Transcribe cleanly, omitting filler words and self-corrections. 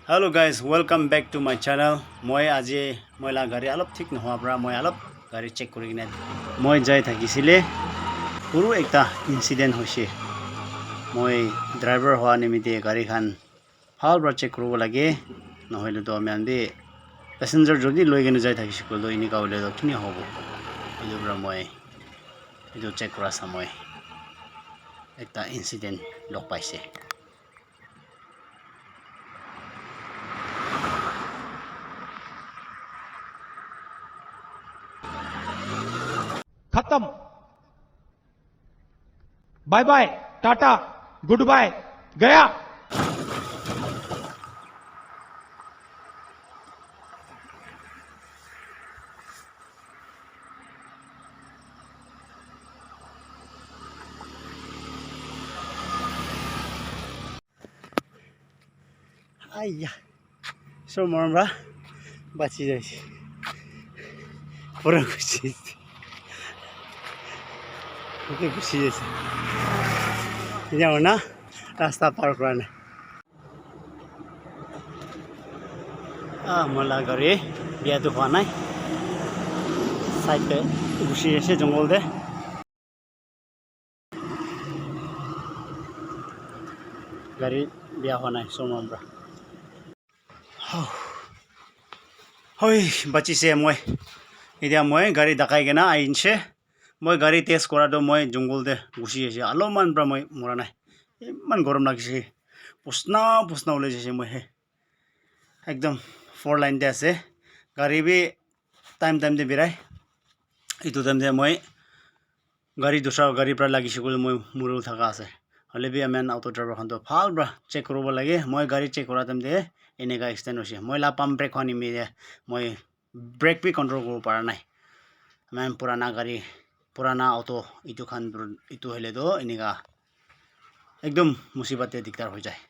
Hello guys, welcome back to my channel. Moi আজি মইলা গাড়ী অলপ ঠিক নোহোৱাৰ পৰা মই অলপ গাড়ী চেক কৰি কিনে মই যাই থাকিছিলে সৰু একটা ইনসিডেন্ট হৈছে মই ড্ৰাইভাৰ হোৱা নিমিত্তে গাড়ীখন ভালদৰে চেক কৰিব লাগে নহলে তো আমি আনদি পেছেঞ্জাৰ যদি লৈ কিনে যাই থাকিছিল তো এনেকা হলে তো কিনি হ'ব এইটো পৰা মই এইটো চেক কৰা সময় একটা ইনসিডেন্ট লগ পাইছে खत्म bye bye tata good bye गया Ayah, so murmur, baci jadi, kurang kucing. Oke kucing jadi. Ini mana? Rasta parkuran. Malah gari, dia tu mana? Side kucing jadi jungle deh. Gari dia mana? So murmur. Hoi, baci saya moi. Ini moi gari dakai kena ainse. Moi gari tes kora do moi jungle de gusi ase. Alo man pra moi mora nai. Man gorom lagise. Pusna ule jese moi he. Ekdom 4 line de ase. Gari bi time de birai. Itu time de moi gari dusra gari pra lagise kole moi murul thaka ase. Hale bi amen auto driver khan to phal bra check korobo lage. Moi gari check kora time de এনেকা extend হৈছে মই লা pump brake হনি মিলে মই brake B control কৰিব পৰা নাই মান পুরানা গাড়ি পুরানা অটো ইটো খান ইটো হলে তো এনেকা একদম মুসিবতে দিগদার হৈ যায়